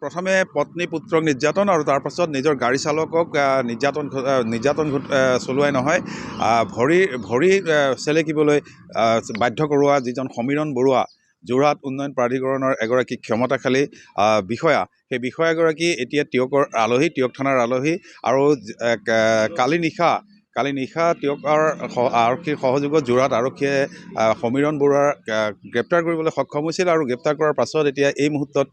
প্ৰথমে পত্নী পুত্ৰক নিৰ্যাতন আৰু তাৰ পাছত নিজৰ গাড়ী চালকক নিৰ্যাতন চলোৱাই নহয় ভৰি চেলেকিবলৈ বাধ্য কৰোৱা যিজন সমীৰণ বৰুৱা যোৰহাট উন্নয়ন প্ৰাধিকৰণৰ এগৰাকী ক্ষমতাশালী বিষয়া, সেই বিষয়াগৰাকী এতিয়া টিয়কৰ আলহী, টিয়ক থানাৰ আলহী। আৰু কালি নিশা টিয়কৰ আৰক্ষীৰ সহযোগত যোৰহাট আৰক্ষীয়ে সমীৰণ বৰুৱাৰ গ্ৰেপ্তাৰ কৰিবলৈ সক্ষম হৈছিল আৰু গ্ৰেপ্তাৰ কৰাৰ পাছত এতিয়া এই মুহূৰ্তত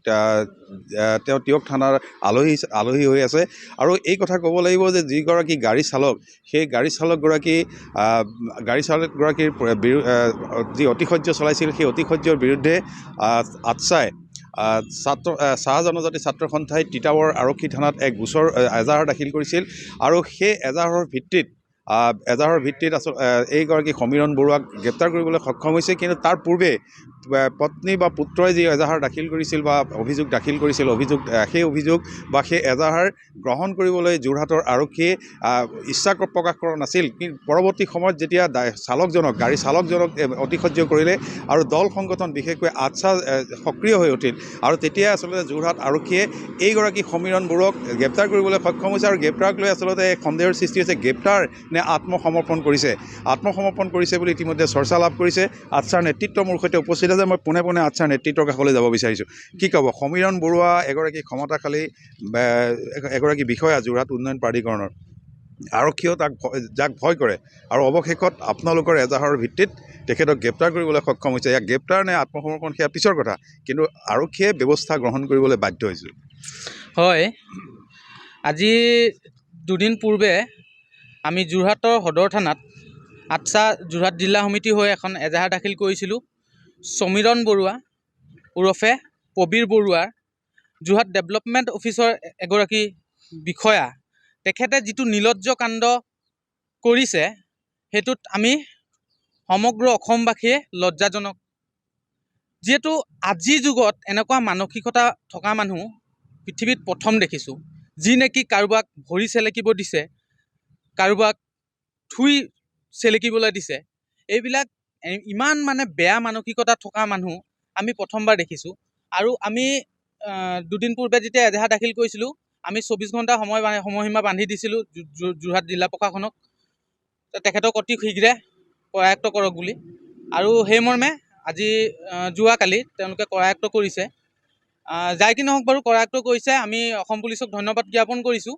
তেওঁ টিয়ক থানাৰ আলহী হৈ আছে। আৰু এই কথা ক'ব লাগিব যে যিগৰাকী গাড়ী চালক, সেই গাড়ী চালকগৰাকীৰ যি অতিশয্য চলাইছিল, সেই অতিশয্যৰ বিৰুদ্ধে আটছাই চাহ জনজাতি ছাত্ৰ সন্থাই তিতাবৰ আৰক্ষী থানাত এক গোচৰ এজাহাৰ দাখিল কৰিছিল। আৰু সেই এজাহাৰৰ ভিত্তিত এইগৰাকী সমীৰণ বৰুৱাক গ্ৰেপ্তাৰ কৰিবলৈ সক্ষম হৈছে। কিন্তু তাৰ পূৰ্বে পত্নী বা পুত্ৰই যি এজাহাৰ দাখিল কৰিছিল বা অভিযোগ দাখিল কৰিছিল, সেই এজাহাৰ গ্ৰহণ কৰিবলৈ যোৰহাটৰ আৰক্ষীয়ে ইচ্ছা প্ৰকাশ কৰা নাছিল। কিন্তু পৰৱৰ্তী সময়ত যেতিয়া গাড়ী চালকজনক অতিশয্য কৰিলে আৰু দল সংগঠন বিশেষকৈ আটছা সক্ৰিয় হৈ উঠিল, আৰু তেতিয়া আচলতে যোৰহাট আৰক্ষীয়ে এইগৰাকী সমীৰণ বৰুৱাক গ্ৰেপ্তাৰ কৰিবলৈ সক্ষম হৈছে। আৰু গ্ৰেপ্তাৰক লৈ আচলতে সন্দেহৰ সৃষ্টি হৈছে, গ্ৰেপ্তাৰ নে আত্মসমৰ্পণ কৰিছে বুলি ইতিমধ্যে চৰ্চা লাভ কৰিছে। আটছাৰ নেতৃত্ব মোৰ সৈতে উপস্থিত আছে। মই পোনে আটছাৰ নেতৃত্বৰ কাষলৈ যাব বিচাৰিছোঁ। কি ক'ব? সমীৰণ বৰুৱা এগৰাকী ক্ষমতাশালী এগৰাকী বিষয়া যোৰহাট উন্নয়ন প্ৰাধিকৰণৰ, আৰক্ষীয়েও যাক ভয় কৰে, আৰু অৱশেষত আপোনালোকৰ এজাহাৰৰ ভিত্তিত তেখেতক গ্ৰেপ্তাৰ কৰিবলৈ সক্ষম হৈছে। ইয়াক গ্ৰেপ্তাৰ নে আত্মসমৰ্পণ সেয়া পিছৰ কথা, কিন্তু আৰক্ষীয়ে ব্যৱস্থা গ্ৰহণ কৰিবলৈ বাধ্য হৈছিল। হয়, আজি দুদিন পূৰ্বে আমি যোৰহাটৰ সদৰ থানাত আটছা যোৰহাট জিলা সমিতি হৈ এখন এজাহাৰ দাখিল কৰিছিলোঁ। সমীৰণ বৰুৱা ওৰফে প্ৰবীৰ বৰুৱাৰ, যোৰহাট ডেভেলপমেণ্ট অফিচৰ এগৰাকী বিষয়া, তেখেতে যিটো নীলজ্জ কাণ্ড কৰিছে, সেইটোত আমি সমগ্ৰ অসমবাসীয়ে লজ্জাজনক। যিহেতু আজিৰ যুগত এনেকুৱা মানসিকতা থকা মানুহ পৃথিৱীত প্ৰথম দেখিছোঁ, যি নেকি কাৰোবাক ভৰি চেলেকিব দিছে, কাৰোবাক থুই চেলেকিবলৈ দিছে। এইবিলাক ইমান বেয়া মানসিকতা থকা মানুহ আমি প্ৰথমবাৰ দেখিছোঁ। আৰু আমি দুদিন পূৰ্বে যেতিয়া এজাহাৰ দাখিল কৰিছিলোঁ, আমি 24 ঘণ্টা সময়সীমা বান্ধি দিছিলোঁ যোৰহাট জিলা প্ৰশাসনক, তেখেতক অতি শীঘ্ৰে কৰায়ত্ব কৰক বুলি। আৰু সেইমৰ্মে আজি যোৱাকালি তেওঁলোকে কৰায়ত্ব কৰিছে। যাই কি নহওক বাৰু, কৰায়ত্ব কৰিছে, আমি অসম পুলিচক ধন্যবাদ জ্ঞাপন কৰিছোঁ।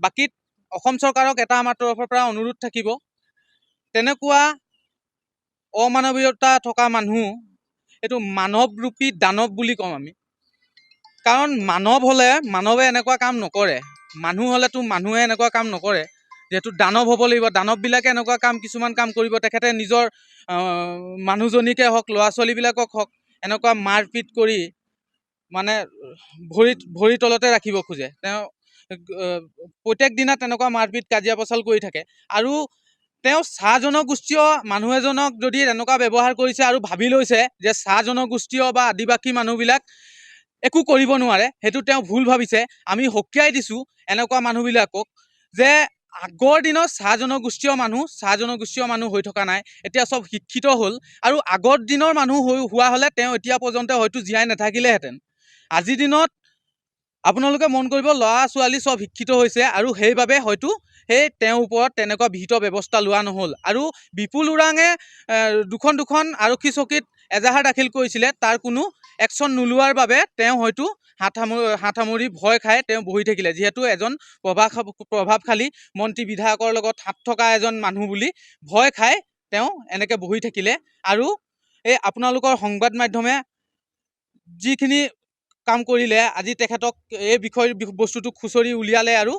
বাকী অসম চৰকাৰক এটা আমাৰ তৰফৰ পৰা অনুৰোধ থাকিব, তেনেকুৱা অমানৱীয়তা থকা মানুহ এইটো মানৱৰূপী দানৱ বুলি কওঁ আমি। কাৰণ মানৱ হ'লে মানৱে এনেকুৱা কাম নকৰে, মানুহ হ'লেতো মানুহে এনেকুৱা কাম নকৰে। যিহেতু দানৱ হ'ব লাগিব, দানৱবিলাকে এনেকুৱা কিছুমান কাম কৰিব। তেখেতে নিজৰ মানুহজনীকে হওক, ল'ৰা ছোৱালীবিলাকক হওক, এনেকুৱা মাৰপিট কৰি ভৰিৰ তলতে ৰাখিব খোজে। তেওঁ প্ৰত্যেক দিনা তেনেকুৱা মাৰপিট কাজিয়া পচাল কৰি থাকে। আৰু তেওঁ চাহ জনগোষ্ঠীয় মানুহ এজনক যদি এনেকুৱা ব্যৱহাৰ কৰিছে আৰু ভাবি লৈছে যে চাহ জনগোষ্ঠীয় বা আদিবাসী মানুহবিলাক একো কৰিব নোৱাৰে, সেইটো তেওঁ ভুল ভাবিছে। আমি সকীয়াই দিছোঁ এনেকুৱা মানুহবিলাকক যে আগৰ দিনত চাহ জনগোষ্ঠীয় মানুহ হৈ থকা নাই, এতিয়া চব শিক্ষিত হ'ল। আৰু আগৰ দিনৰ মানুহ হোৱা হ'লে তেওঁ এতিয়া পৰ্যন্ত হয়তো জীয়াই নাথাকিলেহেঁতেন। আজিৰ দিনত আপোনালোকে মন কৰিব, ল'ৰা ছোৱালী চব শিক্ষিত হৈছে, আৰু সেইবাবে হয়তো তেওঁৰ ওপৰত তেনেকুৱা বিহিত ব্যৱস্থা লোৱা নহ'ল। আৰু বিপুল ওৰাঙে দুখন আৰক্ষী চকীত এজাহাৰ দাখিল কৰিছিলে, তাৰ কোনো একশ্যন নোলোৱাৰ বাবে তেওঁ হয়তো হাত সামৰি ভয় খাই তেওঁ বহি থাকিলে। যিহেতু এজন প্ৰভাৱশালী মন্ত্ৰী বিধায়কৰ লগত হাত থকা এজন মানুহ বুলি ভয় খাই তেওঁ এনেকৈ বহি থাকিলে। আৰু এই আপোনালোকৰ সংবাদ মাধ্যমে যিখিনি কাম কৰিলে, আজি তেখেতক এই বস্তুটো খুচৰি উলিয়ালে, আৰু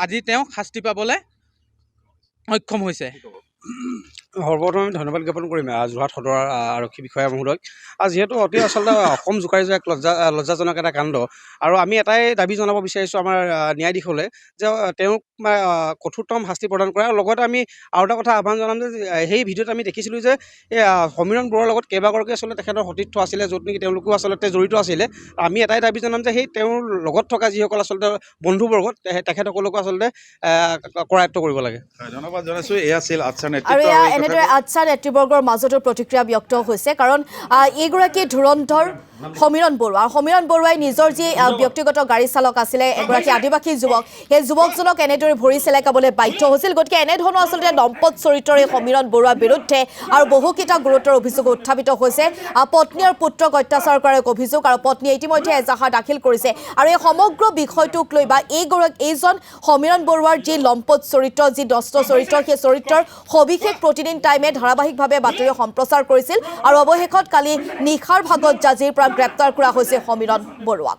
আজি তেওঁ শাস্তি পাবলৈ সক্ষম হৈছে। সৰ্বপ্ৰথমে ধন্যবাদ জ্ঞাপন কৰিম যোৰহাট সদৰ আৰক্ষী বিষয়া মহোদয়ক। যিহেতু অতি আচলতে অসম জোকাৰি যোৱা এক লজ্জাজনক এটা কাণ্ড। আৰু আমি এটাই দাবী জনাব বিচাৰিছোঁ আমাৰ ন্যায়াধীশলৈ, যে তেওঁক কঠোৰতম শাস্তি প্ৰদান কৰে। আৰু লগতে আমি আৰু এটা কথা আহ্বান জনাম যে সেই ভিডিঅ'ত আমি দেখিছিলোঁ যে এই সমীৰণ বৰুৱাৰ লগত কেইবাগৰাকী আচলতে তেখেতৰ সতীৰ্থ আছিলে, য'ত নেকি তেওঁলোকো আচলতে জড়িত আছিলে। আমি এটাই দাবী জনাম যে সেই তেওঁৰ লগত থকা যিসকল আচলতে বন্ধুবৰ্গ, তেখেতসকলকো আচলতে কৰায়ত্ব কৰিব লাগে। ধন্যবাদ জনাইছোঁ। এয়া আছিল আটছা আৰু এনেদৰে আটছা নেতৃবৰ্গৰ মাজতো প্ৰতিক্ৰিয়া ব্যক্ত হৈছে, কাৰণ এইগৰাকী ধুৰন্ধৰ সমীৰণ বৰুৱা সমীৰণ বৰুৱাই নিজৰ যি ব্যক্তিগত গাড়ী চালক আছিলে এগৰাকী আদিবাসী যুৱক সেই যুৱকজনক এনেদৰে ভৰি চেলেকাবলৈ বাধ্য হৈছিল গতিকে এনেধৰণৰ আচলতে দম্পত চৰিত্ৰৰ এই সমীৰণ বৰুৱাৰ বিৰুদ্ধে আৰু বহুকেইটা গুৰুতৰ অভিযোগ উত্থাপিত হৈছে পত্নী আৰু পুত্ৰক অত্যাচাৰ কৰাৰ এক অভিযোগ আৰু পত্নীয়ে ইতিমধ্যে এজাহাৰ দাখিল কৰিছে আৰু এই সমগ্ৰ বিষয়টোক লৈ বা এইজন সমীৰণ বৰুৱাৰ যি লম্পট চৰিত্ৰ যি নষ্ট চৰিত্ৰ সেই চৰিত্ৰৰ সবিশেষ প্ৰতিদিন টাইমে ধাৰাবাহিকভাৱে বাতৰি সম্প্ৰচাৰ কৰিছিল আৰু অৱশেষত কালি নিশাৰ ভাগত জাজিৰ পৰা গ্ৰেপ্তাৰ কৰা হৈছে সমীৰণ বৰুৱাক